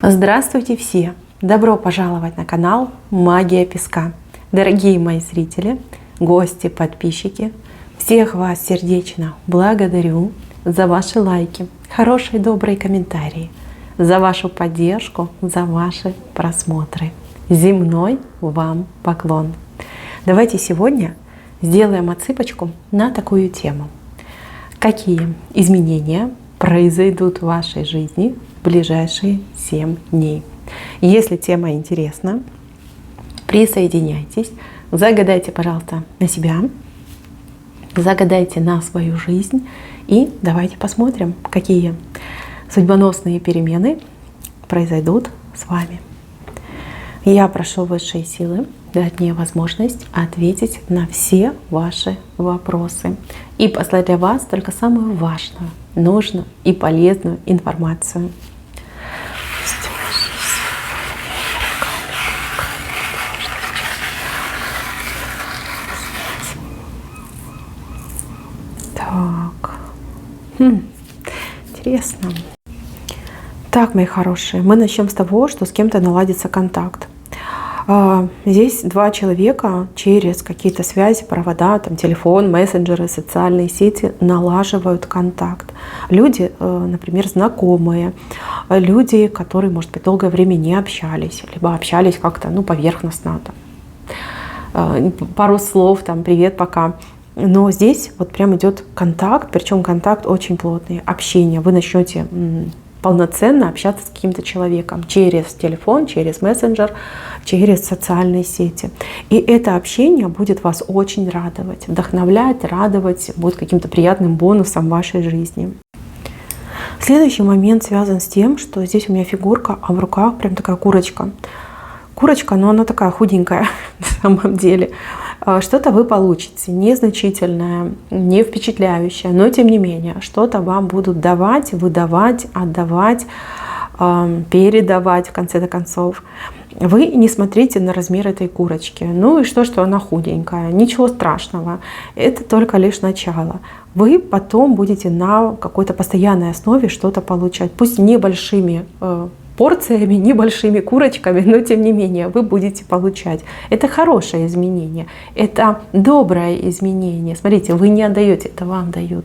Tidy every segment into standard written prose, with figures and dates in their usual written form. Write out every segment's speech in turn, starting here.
Здравствуйте все! Добро пожаловать на канал Магия Песка. Дорогие мои зрители, гости, подписчики, всех вас сердечно благодарю за ваши лайки, хорошие добрые комментарии, за вашу поддержку, за ваши просмотры. Земной вам поклон! Давайте сегодня сделаем отсыпочку на такую тему. Какие изменения произойдут в вашей жизни в ближайшие 7 дней? Если тема интересна, присоединяйтесь, загадайте, пожалуйста, на себя, загадайте на свою жизнь и давайте посмотрим, какие судьбоносные перемены произойдут с вами. Я прошу высшие силы дать мне возможность ответить на все ваши вопросы и послать для вас только самую важную, нужную и полезную информацию. Так, интересно. Так, мои хорошие, мы начнем с того, что с кем-то наладится контакт. Здесь два человека через какие-то связи, провода, там, телефон, мессенджеры, социальные сети налаживают контакт. Люди, например, знакомые, люди, которые, может быть, долгое время не общались, либо общались как-то поверхностно, там, пару слов, там, привет, пока. Но здесь вот прям идет контакт, причем контакт очень плотный, общение. Вы начнете полноценно общаться с каким-то человеком через телефон, через мессенджер, через социальные сети. И это общение будет вас очень радовать, вдохновлять, радовать, будет каким-то приятным бонусом в вашей жизни. Следующий момент связан с тем, что здесь у меня фигурка, а в руках прям такая курочка. Курочка, но она такая худенькая на самом деле. Что-то вы получите незначительное, не впечатляющее, но тем не менее, что-то вам будут давать, выдавать, отдавать, передавать в конце концов. Вы не смотрите на размер этой курочки. Ну и что она худенькая, ничего страшного. Это только лишь начало. Вы потом будете на какой-то постоянной основе что-то получать, пусть небольшими порциями, небольшими курочками, но тем не менее вы будете получать. Это хорошее изменение, это доброе изменение. Смотрите, вы не отдаете, это вам дают.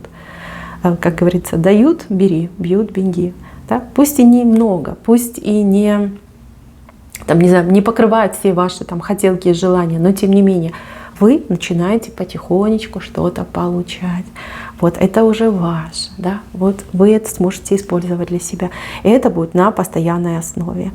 Как говорится, дают, бери, бьют, беги. Да? Пусть и немного, пусть и не, там, не знаю, не покрывает все ваши там хотелки и желания, но тем не менее вы начинаете потихонечку что-то получать. Вот это уже ваше, да? Вот вы это сможете использовать для себя. И это будет на постоянной основе.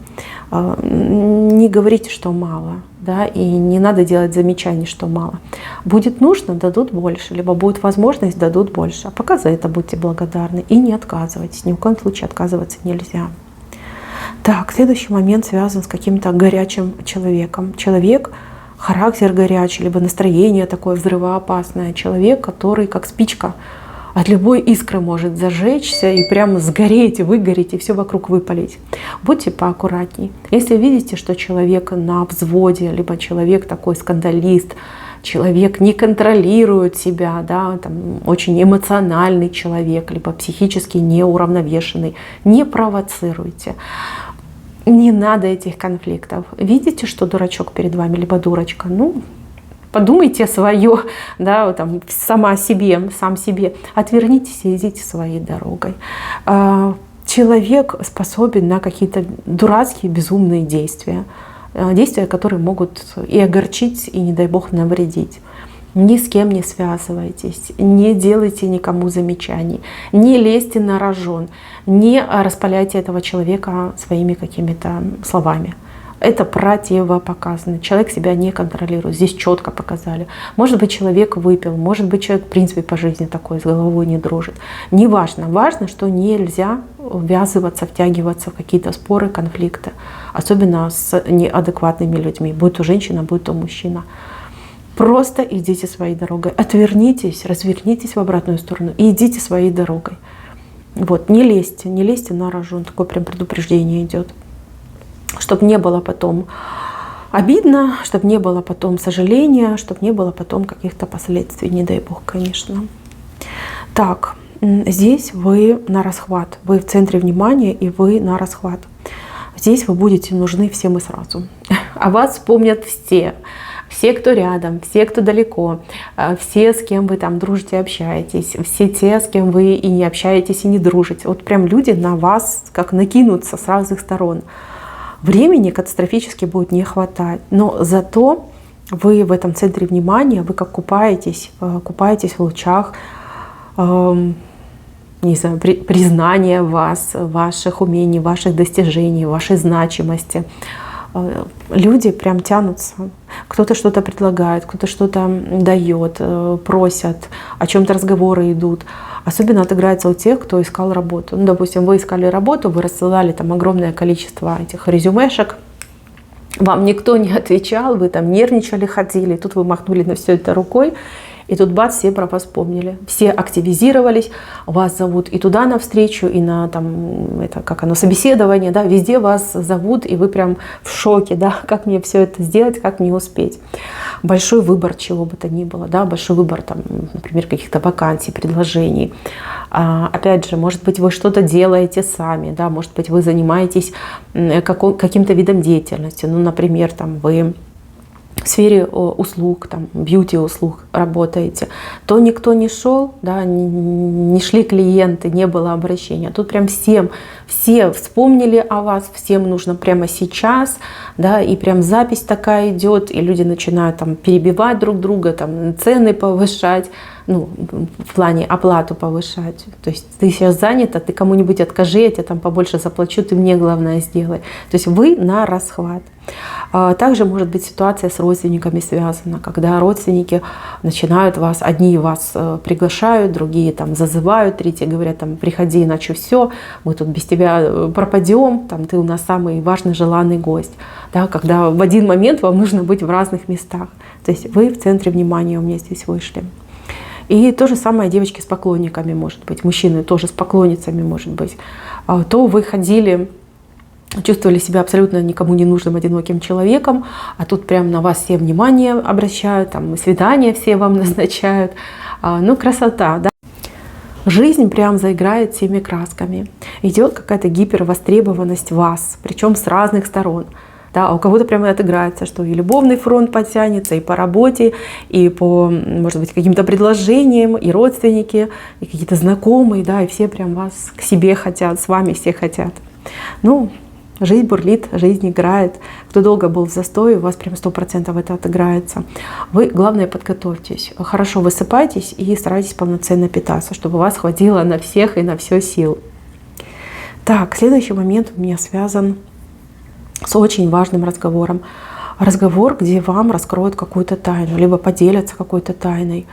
Не говорите, что мало, да? И не надо делать замечаний, что мало. Будет нужно, дадут больше, либо будет возможность, дадут больше. А пока за это будьте благодарны и не отказывайтесь. Ни в коем случае отказываться нельзя. Так, следующий момент связан с каким-то горячим человеком. Человек, характер горячий, либо настроение такое взрывоопасное. Человек, который как спичка от любой искры может зажечься и прямо сгореть, выгореть и все вокруг выпалить. Будьте поаккуратней. Если видите, что человек на взводе, либо человек такой скандалист, человек не контролирует себя, да, там, очень эмоциональный человек, либо психически неуравновешенный, не провоцируйте. Не надо этих конфликтов. Видите, что дурачок перед вами, либо дурочка? Подумайте свое, да, там, сам себе. Отвернитесь и идите своей дорогой. Человек способен на какие-то дурацкие, безумные действия. Действия, которые могут и огорчить, и, не дай бог, навредить. Ни с кем не связывайтесь, не делайте никому замечаний, не лезьте на рожон, не распаляйте этого человека своими какими-то словами. Это противопоказано. Человек себя не контролирует. Здесь четко показали. Может быть, человек выпил, может быть, человек в принципе по жизни такой, с головой не дружит. Неважно. Важно, что нельзя ввязываться, втягиваться в какие-то споры, конфликты. Особенно с неадекватными людьми. Будь то женщина, будь то мужчина. Просто идите своей дорогой. Отвернитесь, развернитесь в обратную сторону и идите своей дорогой. Вот, не лезьте на рожон. Такое прям предупреждение идет. Чтобы не было потом обидно, чтобы не было потом сожаления, чтобы не было потом каких-то последствий, не дай бог, конечно. Так, здесь вы на расхват, вы в центре внимания и вы на расхват. здесь вы будете нужны всем и сразу. О вас вспомнят все. Все, кто рядом, все, кто далеко, все, с кем вы там дружите, общаетесь, все те, с кем вы и не общаетесь, и не дружите. Вот прям люди на вас как накинутся с разных сторон. Времени катастрофически будет не хватать, но зато вы в этом центре внимания, вы как купаетесь в лучах, не знаю, признания вас, ваших умений, ваших достижений, вашей значимости. Люди прям тянутся. Кто-то что-то предлагает, кто-то что-то дает, просят, о чем-то разговоры идут. Особенно отыграется у тех, кто искал работу. Ну, допустим, вы искали работу, вы рассылали там огромное количество этих резюмешек, вам никто не отвечал, вы там нервничали, ходили, тут вы махнули на все это рукой, и тут бац, все про вас вспомнили. Все активизировались, вас зовут и туда навстречу, и на там, это, как оно, собеседование, да, везде вас зовут, и вы прям в шоке, да, как мне все это сделать, как мне успеть. Большой выбор чего бы то ни было, да, большой выбор, там, например, каких-то вакансий, предложений. Опять же, может быть, вы что-то делаете сами, да, может быть, вы занимаетесь каким-то видом деятельности, ну, например, там, вы в сфере услуг, там, бьюти-услуг работаете, то никто не шел, да, не шли клиенты, не было обращения. Тут прям все вспомнили о вас, всем нужно прямо сейчас, да, и прям запись такая идет, и люди начинают там перебивать друг друга, там, цены повышать, ну, в плане оплату повышать. То есть ты сейчас занята, ты кому-нибудь откажи, я тебе там побольше заплачу, ты мне главное сделай. То есть вы на расхват. Также может быть ситуация с родственниками связана, когда родственники начинают вас, одни вас приглашают, другие там зазывают, третьи говорят, там, приходи, иначе все, мы тут без тебя пропадем, там, ты у нас самый важный, желанный гость. Да, когда в один момент вам нужно быть в разных местах. То есть вы в центре внимания у меня здесь вышли. И то же самое девочки с поклонниками, может быть, мужчины тоже с поклонницами, может быть. То вы ходили, чувствовали себя абсолютно никому не нужным, одиноким человеком, а тут прям на вас все внимание обращают, там свидания все вам назначают. Ну, красота, да? Жизнь прям заиграет всеми красками. Идет какая-то гипервостребованность вас, причем с разных сторон. Да, а у кого-то прямо отыграется, что и любовный фронт подтянется, и по работе, и по, может быть, каким-то предложениям, и родственники, и какие-то знакомые, да, и все прям вас к себе хотят, с вами все хотят. Ну, жизнь бурлит, жизнь играет. Кто долго был в застое, у вас прям 100% это отыграется. Вы, главное, подготовьтесь. Хорошо высыпайтесь и старайтесь полноценно питаться, чтобы у вас хватило на всех и на все сил. Так, следующий момент у меня связан с очень важным разговором. Разговор, где вам раскроют какую-то тайну, либо поделятся какой-то тайной.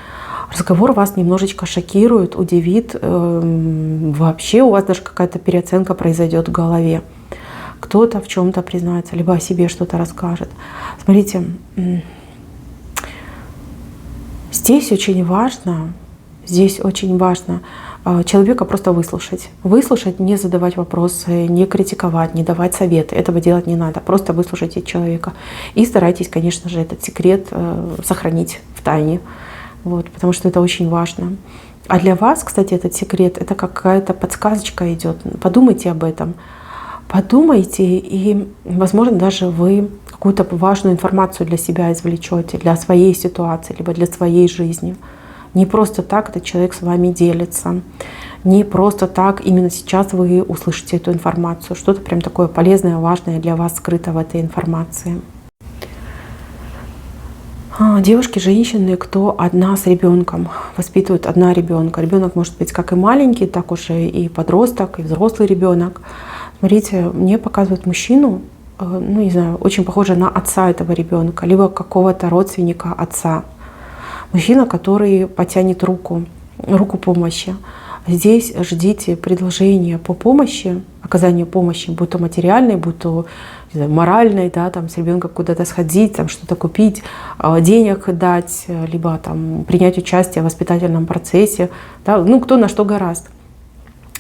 Разговор вас немножечко шокирует, удивит. Вообще у вас даже какая-то переоценка произойдет в голове. Кто-то в чем-то признается, либо о себе что-то расскажет. Смотрите, здесь очень важно человека просто выслушать. Выслушать, не задавать вопросы, не критиковать, не давать советы. Этого делать не надо. Просто выслушайте человека. И старайтесь, конечно же, этот секрет сохранить в тайне. Вот, потому что это очень важно. А для вас, кстати, этот секрет, это какая-то подсказочка идет. Подумайте об этом. Подумайте, и, возможно, даже вы какую-то важную информацию для себя извлечете, для своей ситуации, либо для своей жизни. Не просто так этот человек с вами делится. Не просто так именно сейчас вы услышите эту информацию. Что-то прям такое полезное, важное для вас скрыто в этой информации. Девушки, женщины, кто одна с ребенком, воспитывают одна ребенка. Ребенок может быть как и маленький, так уже и подросток, и взрослый ребенок. Смотрите, мне показывают мужчину, ну не знаю, очень похожего на отца этого ребенка, либо какого-то родственника отца. Мужчина, который потянет руку помощи. Здесь ждите предложения по помощи, оказания помощи, будь то материальной, будь то, не знаю, моральной, да, там, с ребенком куда-то сходить, там, что-то купить, денег дать, либо там, принять участие в воспитательном процессе, да, ну, кто на что гораст.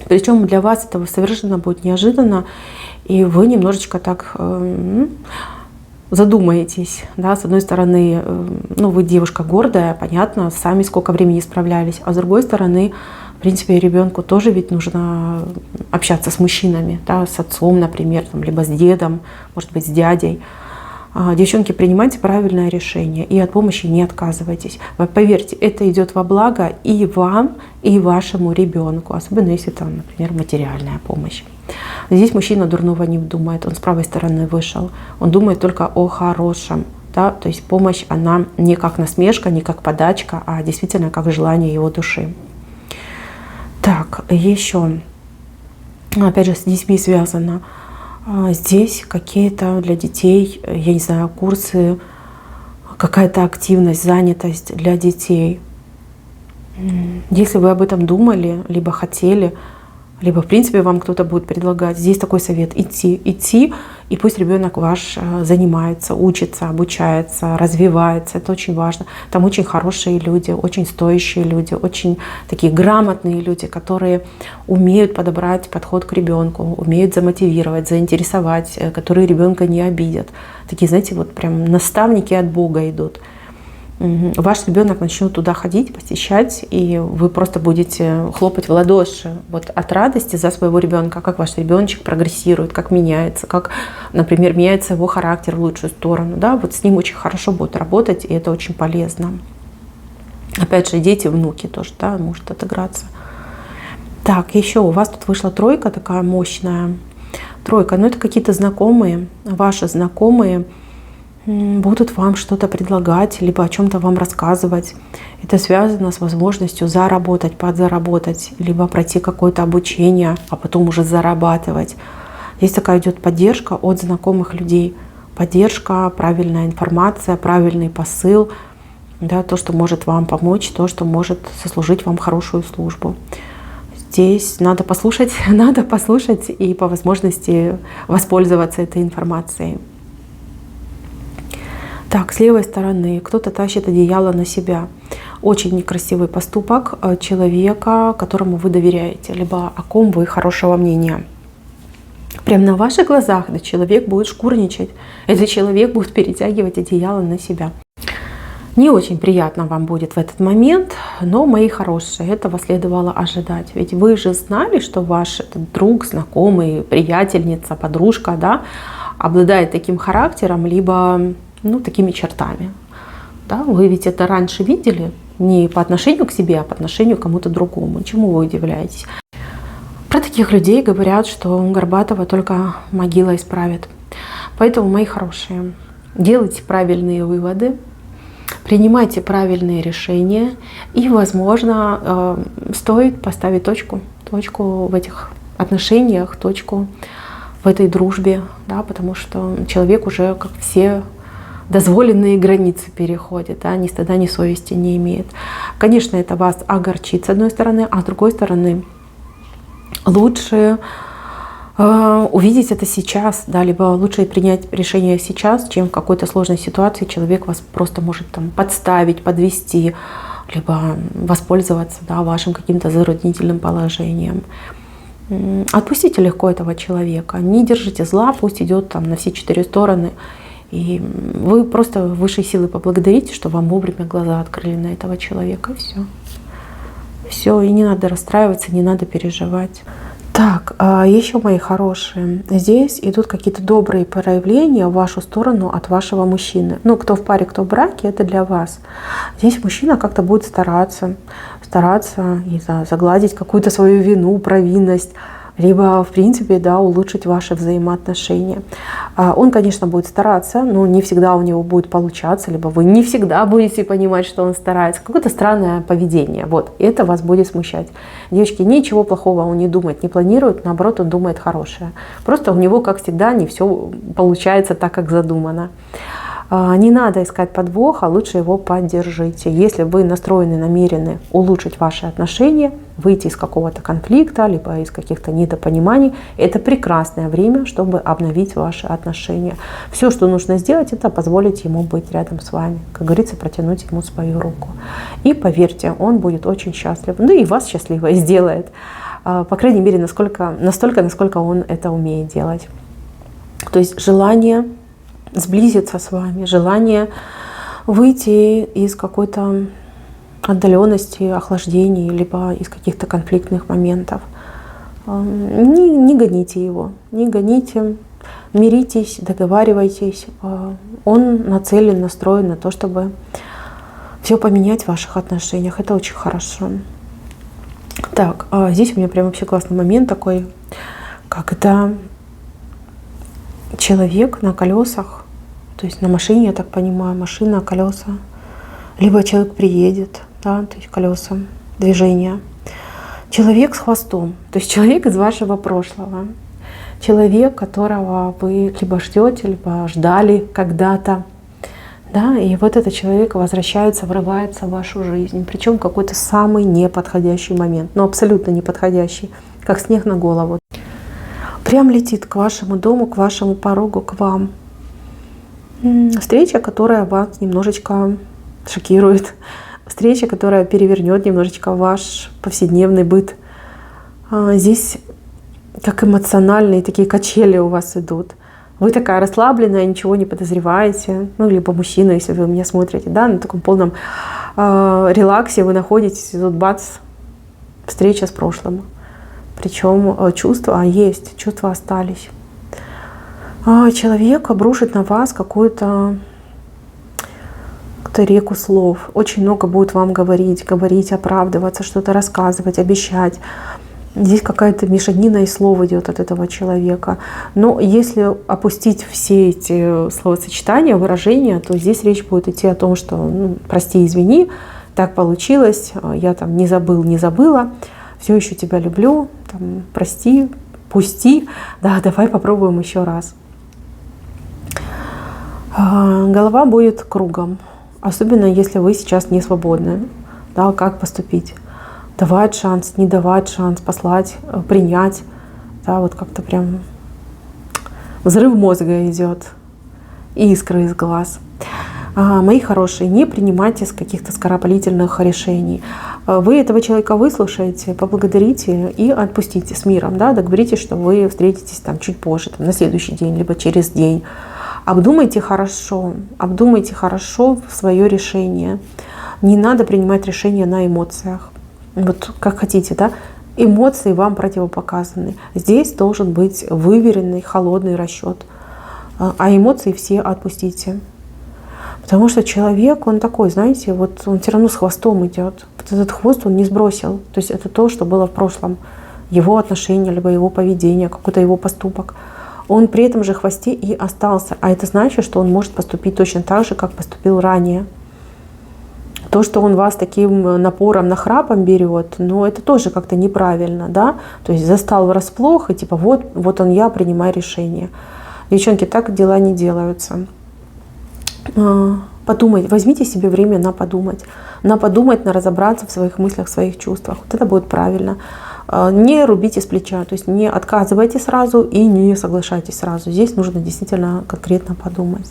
Причем для вас это совершенно будет неожиданно, и вы немножечко так задумаетесь, да, с одной стороны, ну, вы девушка гордая, понятно, сами сколько времени справлялись, а с другой стороны, В принципе, ребенку тоже ведь нужно общаться с мужчинами, да, с отцом, например, там, либо с дедом, может быть, с дядей. Девчонки, принимайте правильное решение и от помощи не отказывайтесь. Поверьте, это идет во благо и вам, и вашему ребенку, особенно если там, например, материальная помощь. Здесь мужчина дурного не думает, он с правой стороны вышел, он думает только о хорошем. Да? То есть помощь, она не как насмешка, не как подачка, а действительно как желание его души. Так, еще, опять же, с детьми связано. Здесь какие-то для детей, я не знаю, курсы, какая-то активность, занятость для детей. Если вы об этом думали, либо хотели, либо в принципе вам кто-то будет предлагать, здесь такой совет: идти, и пусть ребенок ваш занимается, учится, обучается, развивается. Это очень важно. Там очень хорошие люди, очень стоящие люди, очень такие грамотные люди, которые умеют подобрать подход к ребенку, умеют замотивировать, заинтересовать, которые ребенка не обидят. Такие, знаете, вот прям наставники от Бога идут. Ваш ребенок начнет туда ходить, посещать, и вы просто будете хлопать в ладоши вот от радости за своего ребенка, как ваш ребеночек прогрессирует, как меняется, как, например, меняется его характер в лучшую сторону. Да? Вот с ним очень хорошо будет работать, и это очень полезно. Опять же, дети, внуки тоже, да, может отыграться. Так, еще у вас тут вышла тройка такая мощная. Тройка, ну это какие-то знакомые, ваши знакомые, будут вам что-то предлагать, либо о чем-то вам рассказывать. Это связано с возможностью заработать, подзаработать, либо пройти какое-то обучение, а потом уже зарабатывать. Здесь такая идет поддержка от знакомых людей. Поддержка, правильная информация, правильный посыл, да, то, что может вам помочь, то, что может сослужить вам хорошую службу. Здесь надо послушать и по возможности воспользоваться этой информацией. Так, с левой стороны кто-то тащит одеяло на себя. Очень некрасивый поступок человека, которому вы доверяете, либо о ком вы хорошего мнения. Прямо на ваших глазах этот человек будет шкурничать, этот человек будет перетягивать одеяло на себя. Не очень приятно вам будет в этот момент, но, мои хорошие, этого следовало ожидать. Ведь вы же знали, что ваш этот друг, знакомый, приятельница, подружка, да, обладает таким характером, либо такими чертами. Да, вы ведь это раньше видели не по отношению к себе, а по отношению к кому-то другому. Чему вы удивляетесь? Про таких людей говорят, что Горбатова только могила исправит. Поэтому, мои хорошие, делайте правильные выводы, принимайте правильные решения, и, возможно, стоит поставить точку в этих отношениях, точку в этой дружбе, да, потому что человек уже, как все, дозволенные границы переходит, да, ни стыда, ни совести не имеет. Конечно, это вас огорчит с одной стороны, а с другой стороны лучше увидеть это сейчас, да, либо лучше принять решение сейчас, чем в какой-то сложной ситуации человек вас просто может там подставить, подвести, либо воспользоваться, да, вашим каким-то затруднительным положением. Отпустите легко этого человека, не держите зла, пусть идет там на все 4 стороны. И вы просто высшей силы поблагодарите, что вам вовремя глаза открыли на этого человека. И все. Все, и не надо расстраиваться, не надо переживать. Так, еще, мои хорошие, здесь идут какие-то добрые проявления в вашу сторону от вашего мужчины. Ну, кто в паре, кто в браке, это для вас. Здесь мужчина как-то будет стараться, не знаю, загладить какую-то свою вину, провинность, либо, в принципе, да, улучшить ваши взаимоотношения. Он, конечно, будет стараться, но не всегда у него будет получаться, либо вы не всегда будете понимать, что он старается. Какое-то странное поведение. Вот, это вас будет смущать. Девочки, ничего плохого он не думает, не планирует, наоборот, он думает хорошее. Просто у него, как всегда, не все получается так, как задумано. Не надо искать подвоха, лучше его поддержите. Если вы настроены, намерены улучшить ваши отношения, выйти из какого-то конфликта, либо из каких-то недопониманий, это прекрасное время, чтобы обновить ваши отношения. Все, что нужно сделать, это позволить ему быть рядом с вами. Как говорится, протянуть ему свою руку. И поверьте, он будет очень счастлив. Ну и вас счастливой сделает. По крайней мере, настолько, насколько он это умеет делать. То есть желание сблизиться с вами, желание выйти из какой-то отдаленности, охлаждений, либо из каких-то конфликтных моментов. Не гоните его, не гоните, миритесь, договаривайтесь. Он нацелен, настроен на то, чтобы все поменять в ваших отношениях. Это очень хорошо. Так, здесь у меня прям вообще классный момент такой, когда человек на колесах, то есть на машине, я так понимаю, машина, колеса, либо человек приедет, да, то есть колеса, движения. Человек с хвостом, то есть человек из вашего прошлого, человек, которого вы либо ждете, либо ждали когда-то, да, и вот этот человек возвращается, врывается в вашу жизнь, причем в какой-то самый неподходящий момент, но абсолютно неподходящий, как снег на голову. Прям летит к вашему дому, к вашему порогу, к вам. Встреча, которая вас немножечко шокирует. Встреча, которая перевернет немножечко ваш повседневный быт. Здесь как эмоциональные такие качели у вас идут. Вы такая расслабленная, ничего не подозреваете. Ну, либо мужчина, если вы меня смотрите, да, на таком полном релаксе вы находитесь, и тут бац, встреча с прошлым. Причем чувства есть, чувства остались. Человек обрушит на вас какую-то реку слов. Очень много будет вам говорить, оправдываться, что-то рассказывать, обещать. Здесь какая-то мешанина и слов идет от этого человека. Но если опустить все эти словосочетания, выражения, то здесь речь будет идти о том, что прости, извини, так получилось, я там не забыл, не забыла, все еще тебя люблю, там, прости, пусти, да, давай попробуем еще раз. Голова будет кругом, особенно если вы сейчас не свободны. Да, как поступить? Давать шанс, не давать шанс, послать, принять. Да, вот как-то прям взрыв мозга идет, искры из глаз. Мои хорошие, не принимайте каких-то скоропалительных решений. Вы этого человека выслушаете, поблагодарите и отпустите с миром. Да? Договоритесь, что вы встретитесь там чуть позже, там, на следующий день, либо через день. Обдумайте хорошо свое решение. Не надо принимать решения на эмоциях. Вот как хотите, да? Эмоции вам противопоказаны. Здесь должен быть выверенный, холодный расчет. А эмоции все отпустите. Потому что человек, он такой, знаете, вот он все равно с хвостом идет. Вот этот хвост он не сбросил. То есть это то, что было в прошлом. Его отношения, либо его поведение, какой-то его поступок. Он при этом же хвосте и остался. А это значит, что он может поступить точно так же, как поступил ранее. То, что он вас таким напором, нахрапом берет, но это тоже как-то неправильно, да? То есть застал врасплох, и типа вот он я, принимаю решение. Девчонки, так дела не делаются. Подумать, возьмите себе время на подумать, на разобраться в своих мыслях, в своих чувствах. Вот это будет правильно. Не рубите с плеча, то есть не отказывайте сразу и не соглашайтесь сразу. Здесь нужно действительно конкретно подумать.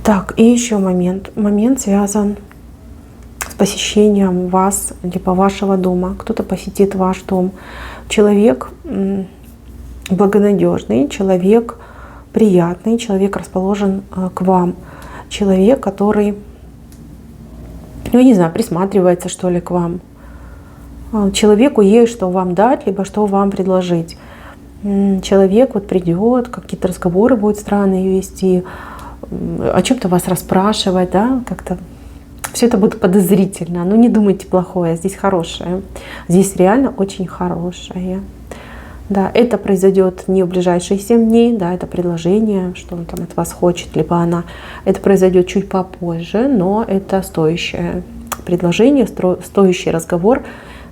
Так, и еще момент. Момент связан с посещением вас, либо вашего дома. Кто-то посетит ваш дом. Человек благонадежный, человек приятный, человек расположен к вам. Человек, который, я не знаю, присматривается, что ли, к вам. Человеку есть что вам дать, либо что вам предложить. Человек вот придет, какие-то разговоры будет странные вести, о чем-то вас расспрашивать, да, как-то все это будет подозрительно. Но не думайте плохое, здесь хорошее. Здесь реально очень хорошее. Да, это произойдет не в ближайшие 7 дней, да, это предложение, что он там от вас хочет, либо она. Это произойдет чуть попозже, но это стоящее предложение, стоящий разговор.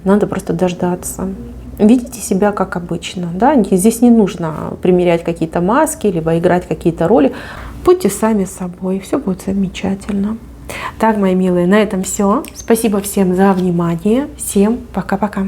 Надо просто дождаться. Ведите себя как обычно. Да? Здесь не нужно примерять какие-то маски, либо играть какие-то роли. Будьте сами собой, все будет замечательно. Так, мои милые, на этом все. Спасибо всем за внимание. Всем пока-пока.